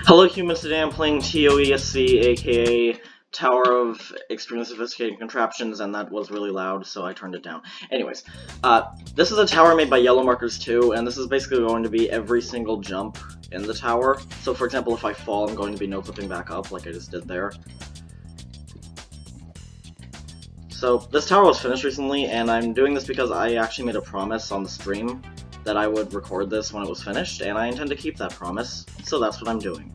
Hello humans, today I'm playing TOESC, aka Tower of Extremely Sophisticated Contraptions, and that was really loud, so I turned it down. Anyways, this is a tower made by YellowMarkers2, and this is basically going to be every single jump in the tower. So for example, if I fall, I'm going to be no-clipping back up, like I just did there. So this tower was finished recently, and I'm doing this because I actually made a promise on the stream that I would record this when it was finished, and I intend to keep that promise, so that's what I'm doing.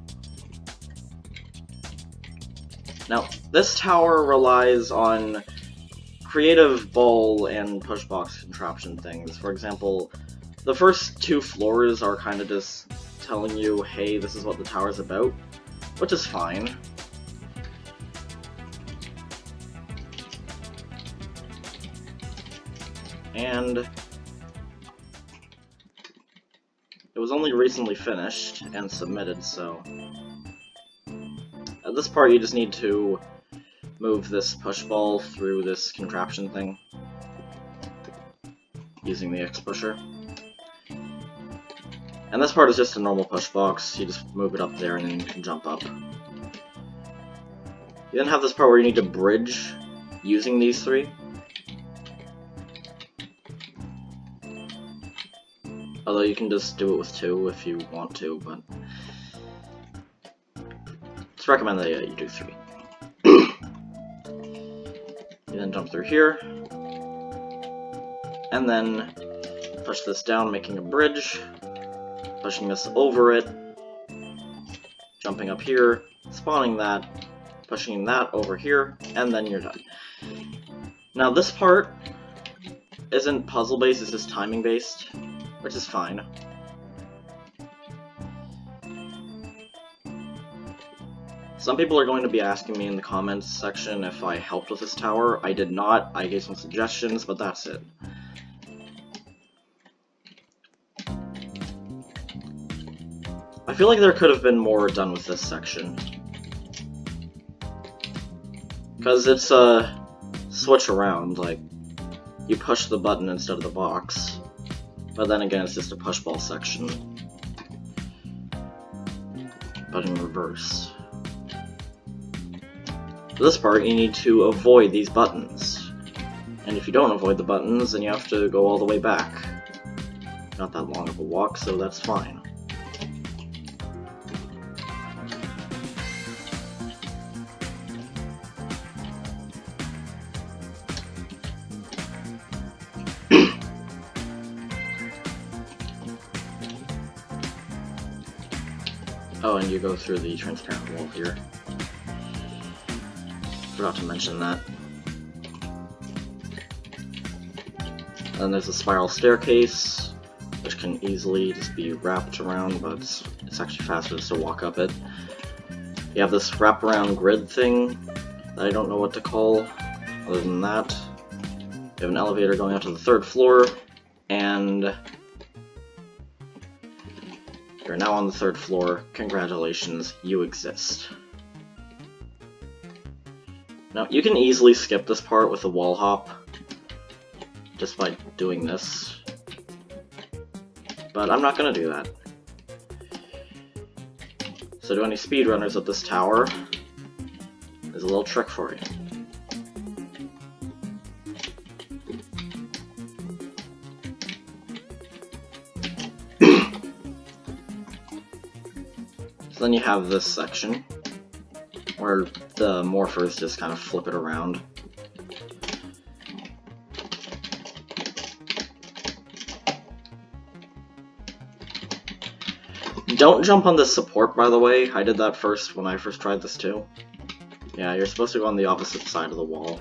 Now, this tower relies on creative ball and pushbox contraption things. For example, the first two floors are kind of just telling you, hey, this is what the tower's about, which is fine. And it was only recently finished and submitted, so at this part you just need to move this push ball through this contraption thing using the X pusher. And this part is just a normal push box. You just move it up there and then you can jump up. You then have this part where you need to bridge using these three. Although you can just do it with two if you want to, but it's recommended that you do three. You then jump through here, and then push this down, making a bridge, pushing this over it, jumping up here, spawning that, pushing that over here, and then you're done. Now this part isn't puzzle-based, it's just timing-based, which is fine. Some people are going to be asking me in the comments section if I helped with this tower. I did not. I gave some suggestions, but that's it. I feel like there could have been more done with this section, because it's a switch around, like, you push the button instead of the box. But then again, it's just a push ball section, but in reverse. For this part, you need to avoid these buttons, and if you don't avoid the buttons, then you have to go all the way back. Not that long of a walk, so that's fine. Oh, and you go through the transparent wall here. Forgot to mention that. Then there's a spiral staircase, which can easily just be wrapped around, but it's actually faster just to walk up it. You have this wraparound grid thing that I don't know what to call. Other than that, you have an elevator going up to the third floor, and you're now on the third floor. Congratulations, you exist. Now, you can easily skip this part with a wall hop, just by doing this, but I'm not gonna do that. So to any speedrunners at this tower, there's a little trick for you. So then you have this section, where the morphers just kind of flip it around. Don't jump on this support, by the way. I did that first when I first tried this too. Yeah, you're supposed to go on the opposite side of the wall.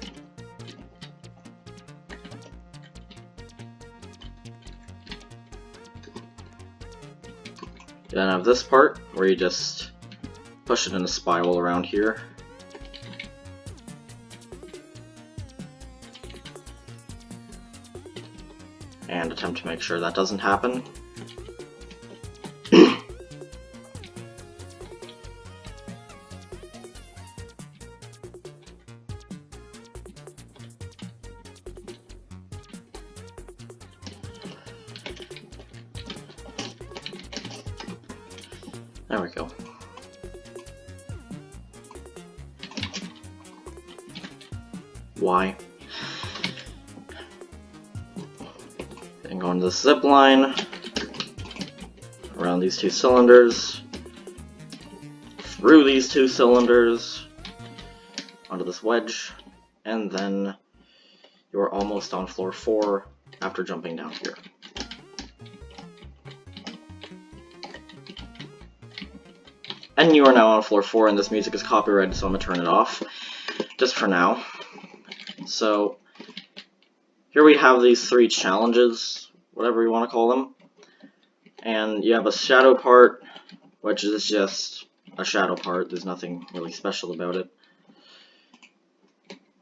You then have this part, where you just push it in a spiral around here. And attempt to make sure that doesn't happen. There we go. why. And go into the zip line around these two cylinders, through these two cylinders, onto this wedge, and then you're almost on floor 4 after jumping down here. And you are now on floor 4, and this music is copyrighted, so I'm going to turn it off, just for now. So, here we have these 3 challenges, whatever you want to call them. And you have a shadow part, which is just a shadow part, there's nothing really special about it.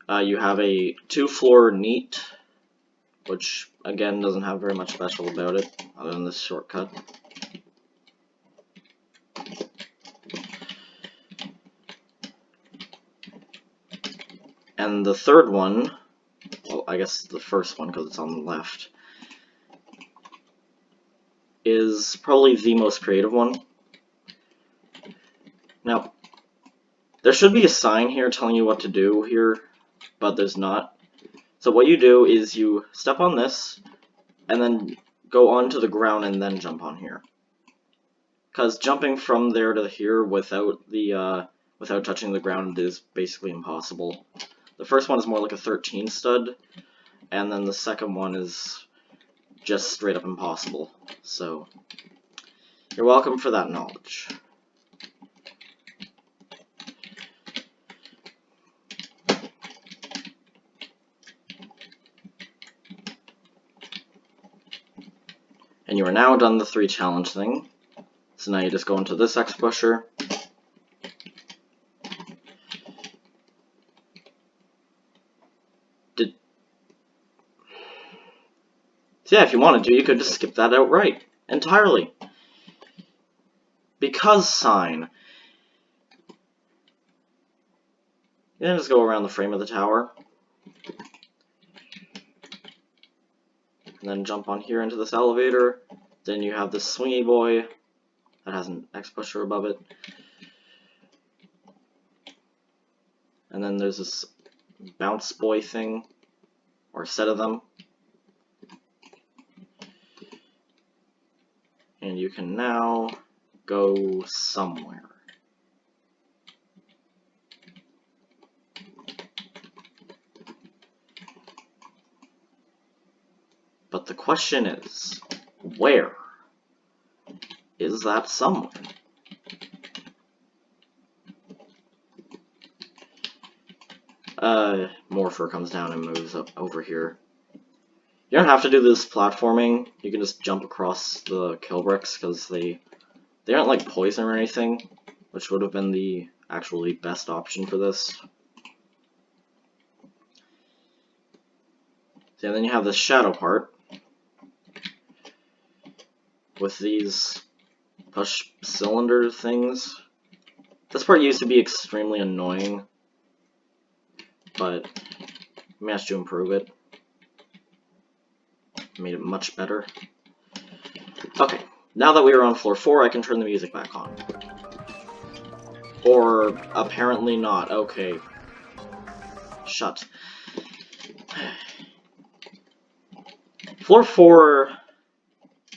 You have a 2-floor neat, which again doesn't have very much special about it, other than this shortcut. And the third one, well, I guess the first one because it's on the left, is probably the most creative one. Now, there should be a sign here telling you what to do here, but there's not. So what you do is you step on this, and then go onto the ground and then jump on here. Because jumping from there to here without touching the ground is basically impossible. The first one is more like a 13 stud, and then the second one is just straight up impossible. So, you're welcome for that knowledge. And you are now done the 3 challenge thing. So now you just go into this X pusher. So yeah, if you wanted to, you could just skip that outright entirely. Because sign. You then just go around the frame of the tower. And then jump on here into this elevator. Then you have this swingy boy that has an X pusher above it. And then there's this bounce boy thing, or a set of them. And you can now go somewhere. But the question is, where is that somewhere? Morpher comes down and moves up over here. You don't have to do this platforming. You can just jump across the kill bricks because they aren't like poison or anything, which would have been the actually best option for this. So then you have this shadow part with these push cylinder things. This part used to be extremely annoying, but I managed to improve it. Made it much better. Okay, now that we are on floor 4, I can turn the music back on. Or apparently not. Okay. Shut. Floor 4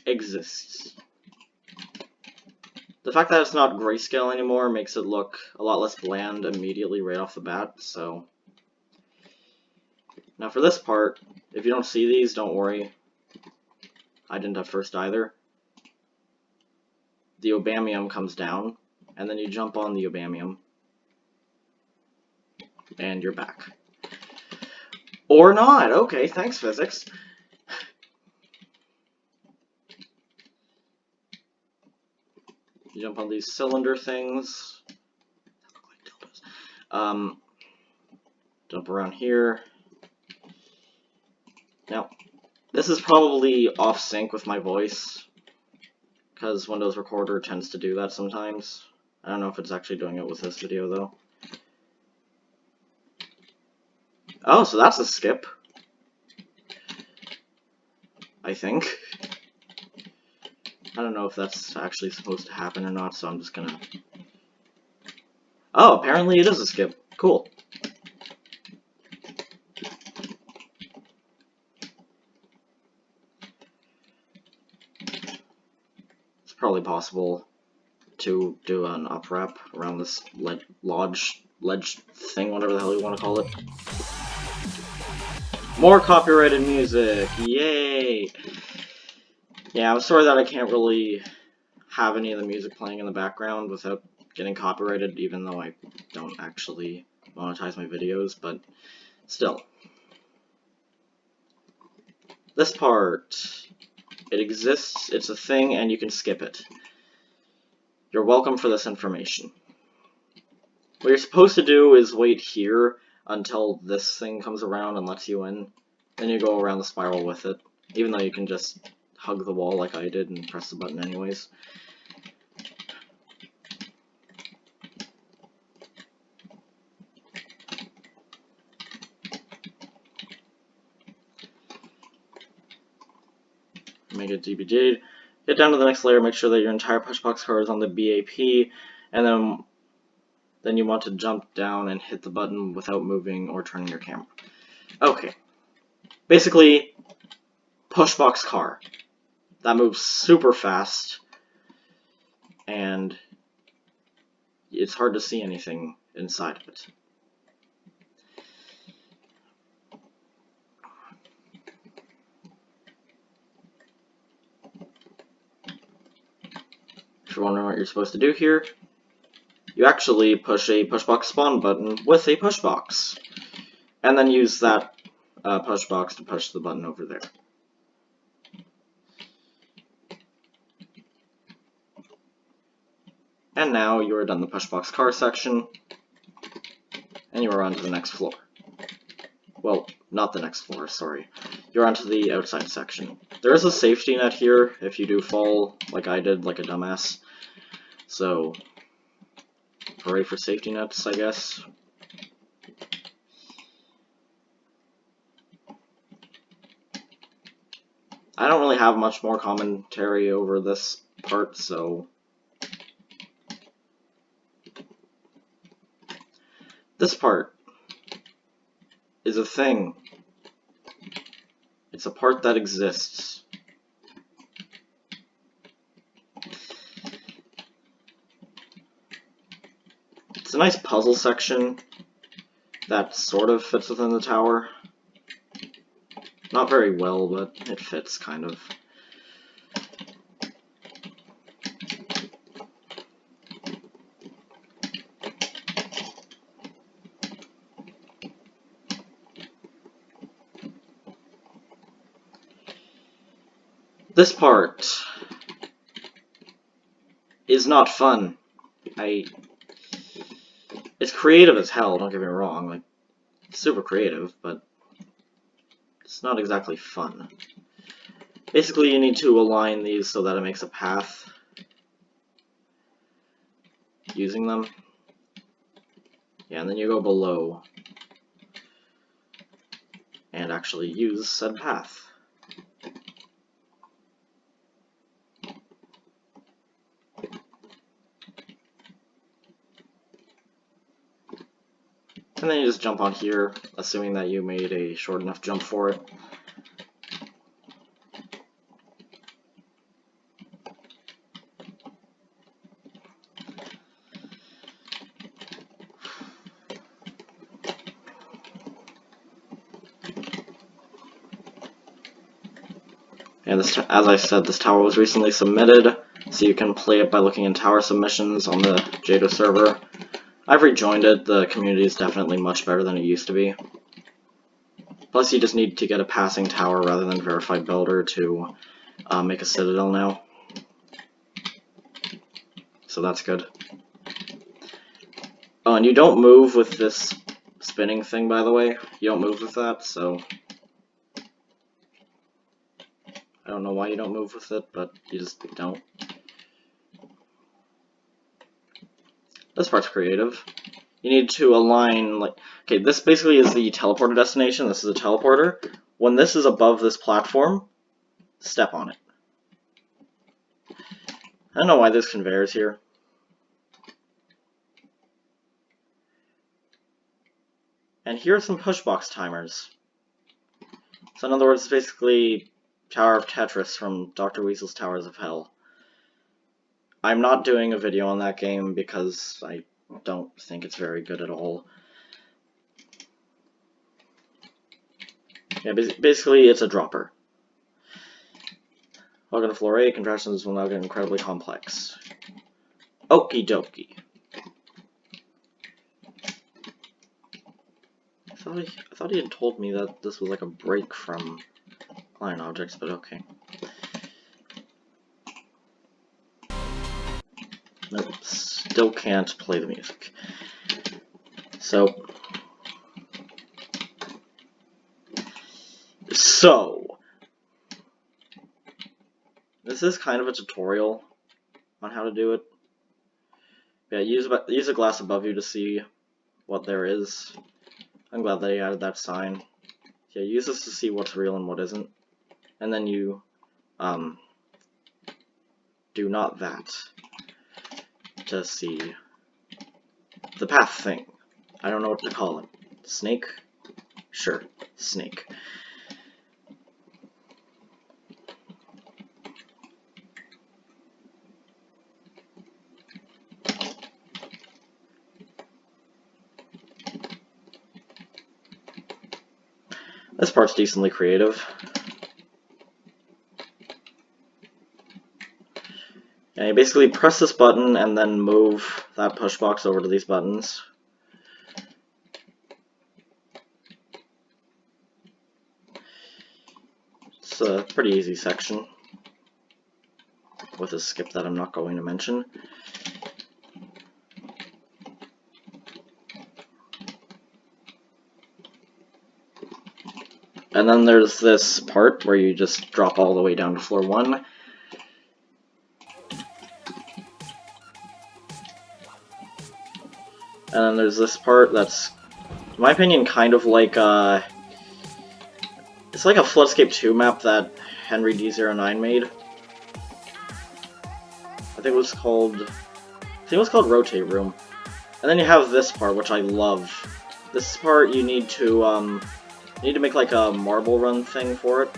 exists. The fact that it's not grayscale anymore makes it look a lot less bland immediately right off the bat, so... Now for this part, if you don't see these, don't worry. I didn't at first either. The Obamium comes down, and then you jump on the Obamium, and you're back. Or not! Okay, thanks, physics. You jump on these cylinder things. Jump around here. Now, this is probably off sync with my voice, because Windows Recorder tends to do that sometimes. I don't know if it's actually doing it with this video, though. Oh, so that's a skip. I think. I don't know if that's actually supposed to happen or not, so I'm just gonna... Oh, apparently it is a skip. Cool. probably possible to do an up wrap around this ledge thing, whatever the hell you want to call it. More copyrighted music! Yay! Yeah, I'm sorry that I can't really have any of the music playing in the background without getting copyrighted, even though I don't actually monetize my videos, but still. This part, it exists, it's a thing, and you can skip it. You're welcome for this information. What you're supposed to do is wait here until this thing comes around and lets you in. Then you go around the spiral with it, even though you can just hug the wall like I did and press the button anyways. Make it DBJ'd. Get down to the next layer, make sure that your entire pushbox card is on the BAP, and then you want to jump down and hit the button without moving or turning your camera. Okay. Basically, pushbox car. That moves super fast, and it's hard to see anything inside of it. If you're wondering what you're supposed to do here, you actually push a pushbox spawn button with a pushbox, and then use that pushbox to push the button over there. And now you are done the pushbox car section, and you are on to the next floor. Well, not the next floor, sorry. You're onto the outside section. There is a safety net here if you do fall, like I did, like a dumbass. So, hooray for safety nets, I guess. I don't really have much more commentary over this part, so... This part is a thing. It's a part that exists. It's a nice puzzle section that sort of fits within the tower. Not very well, but it fits, kind of. This part is not fun. It's creative as hell, don't get me wrong. Like, it's super creative, but it's not exactly fun. Basically, you need to align these so that it makes a path using them. Yeah, and then you go below and actually use said path. And then you just jump on here, assuming that you made a short enough jump for it. And this, as I said, this tower was recently submitted, so you can play it by looking in tower submissions on the JADO server. I've rejoined it. The community is definitely much better than it used to be. Plus, you just need to get a passing tower rather than verified builder to make a citadel now. So that's good. Oh, and you don't move with this spinning thing, by the way. You don't move with that, so... I don't know why you don't move with it, but you just don't. This part's creative. You need to align, like, okay, this basically is the teleporter destination. This is a teleporter. When this is above this platform, step on it. I don't know why there's conveyors here. And here are some pushbox timers. So in other words, it's basically Tower of Tetris from Dr. Weasel's Towers of Hell. I'm not doing a video on that game because I don't think it's very good at all. Yeah, basically it's a dropper. Welcome to Floor 8, contractions will now get incredibly complex. Okie dokie. I thought he had told me that this was like a break from client objects, but okay. Nope, still can't play the music. So, this is kind of a tutorial on how to do it. Yeah, use a glass above you to see what there is. I'm glad they added that sign. Yeah, use this to see what's real and what isn't. And then you, do not that to see the path thing. I don't know what to call it. Snake? Sure, snake. This part's decently creative. Yeah, you basically press this button and then move that push box over to these buttons. It's a pretty easy section with a skip that I'm not going to mention. And then there's this part where you just drop all the way down to floor 1. And then there's this part that's, in my opinion, kind of like it's like a Floodscape 2 map that Henry D09 made. I think it was called Rotate Room. And then you have this part, which I love. This part you need to make like a marble run thing for it.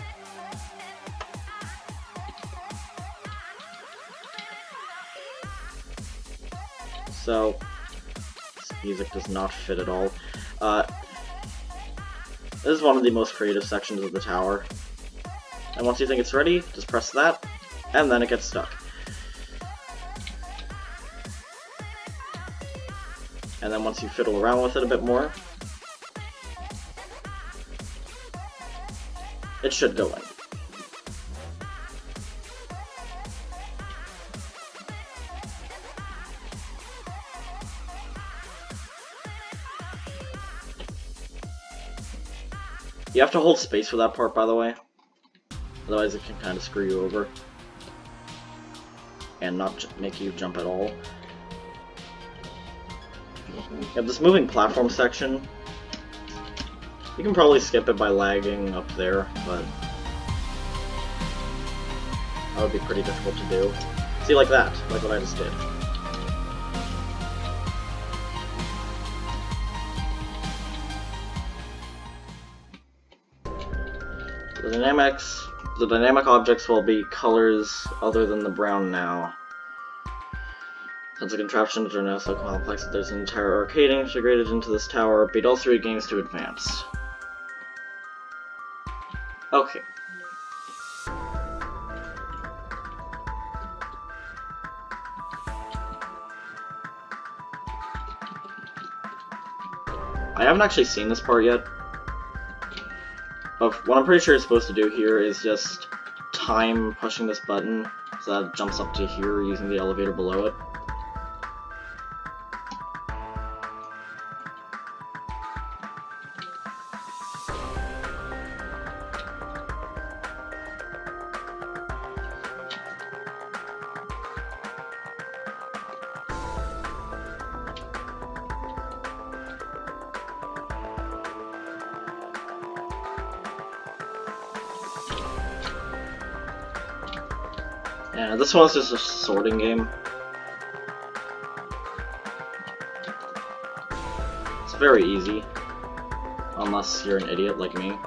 So this music does not fit at all. This is one of the most creative sections of the tower. And once you think it's ready, just press that, and then it gets stuck. And then once you fiddle around with it a bit more, it should go in. You have to hold space for that part, by the way. Otherwise it can kind of screw you over. And not make you jump at all. You have this moving platform section. You can probably skip it by lagging up there, but that would be pretty difficult to do. See, like that, like what I just did. The dynamic objects will be colors other than the brown now. Since the contraptions are now so complex that there's an entire arcade integrated into this tower, beat all 3 games to advance. Okay. I haven't actually seen this part yet. But what I'm pretty sure it's supposed to do here is just time pushing this button so that it jumps up to here using the elevator below it. Yeah, this one's just a sorting game. It's very easy, unless you're an idiot like me.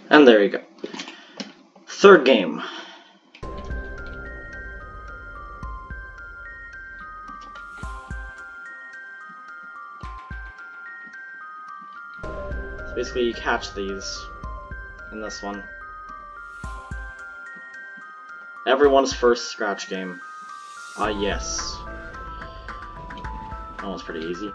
And there you go. Third game. So basically you catch these in this one. Everyone's first scratch game. Ah, yes. That one's pretty easy.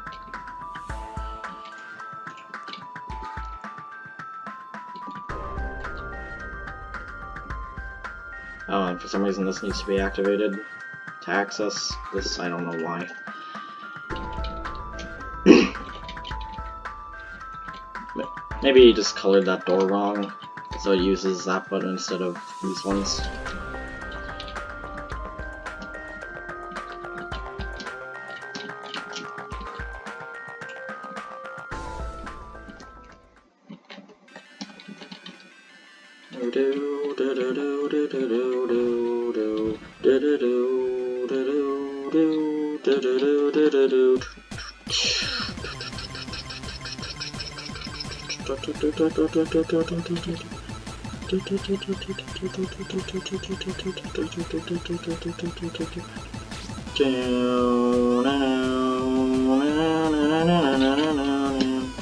Oh, and for some reason this needs to be activated to access this. I don't know why. Maybe he just colored that door wrong, so it uses that button instead of these ones.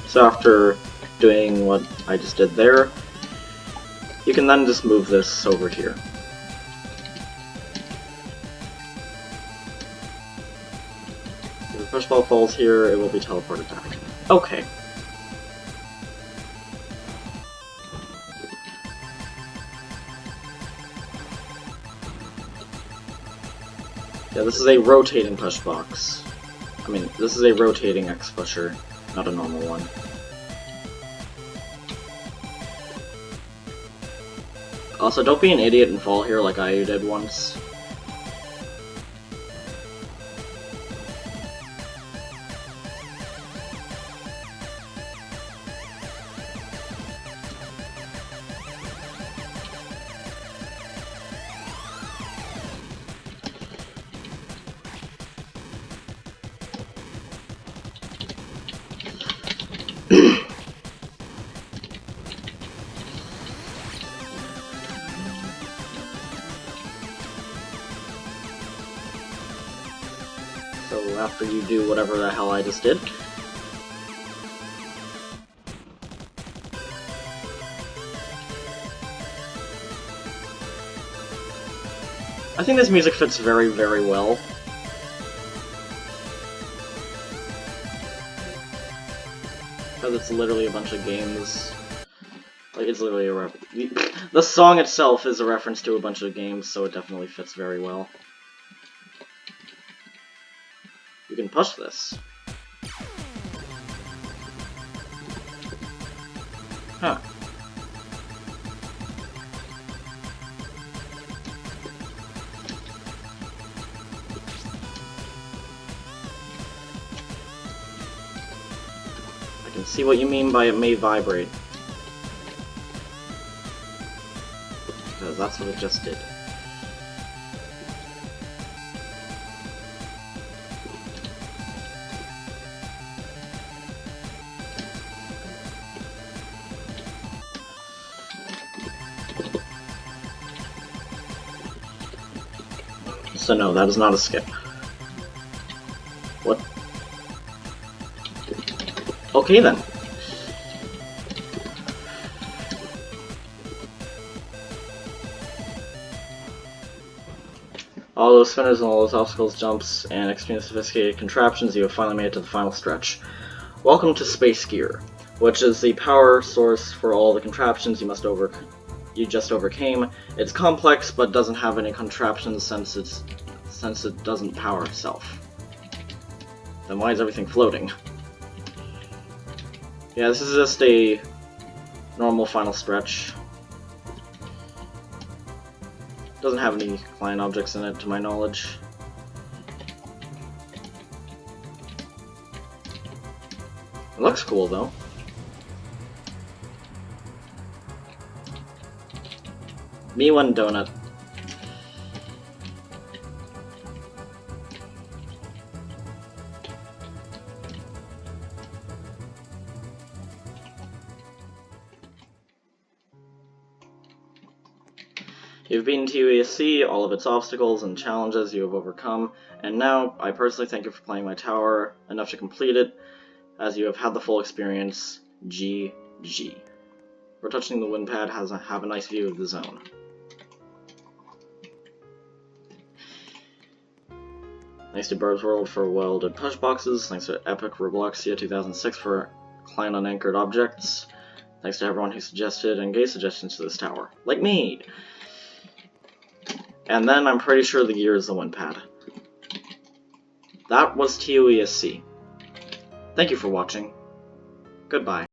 So after doing what I just did there, you can then just move this over here. If the push ball falls here, it will be teleported back. Okay. Yeah, this is a rotating push box. I mean, this is a rotating X pusher, not a normal one. Also, don't be an idiot and fall here like I did once. So after you do whatever the hell I just did, I think this music fits very, very well. Because it's literally a bunch of games. Like, it's literally the song itself is a reference to a bunch of games, so it definitely fits very well. You can push this. Huh. I can see what you mean by it may vibrate. Because that's what it just did. So no, that is not a skip. What? Okay then. All those spinners and all those obstacles, jumps, and extremely sophisticated contraptions, you have finally made it to the final stretch. Welcome to Space Gear, which is the power source for all the contraptions you just overcame. It's complex, but doesn't have any contraptions since it doesn't power itself. Then why is everything floating? Yeah, this is just a normal final stretch. Doesn't have any client objects in it, to my knowledge. It looks cool, though. Me one donut. You've beaten TUESC, all of its obstacles and challenges you have overcome, and now I personally thank you for playing my tower enough to complete it, as you have had the full experience. GG. We're touching the wind pad, have a nice view of the zone. Thanks to Bird's World for well-done push boxes, thanks to Epic Robloxia 2006 for client unanchored objects, thanks to everyone who suggested and gave suggestions to this tower, like me! And then I'm pretty sure the gear is the wind pad. That was TUESC. Thank you for watching. Goodbye.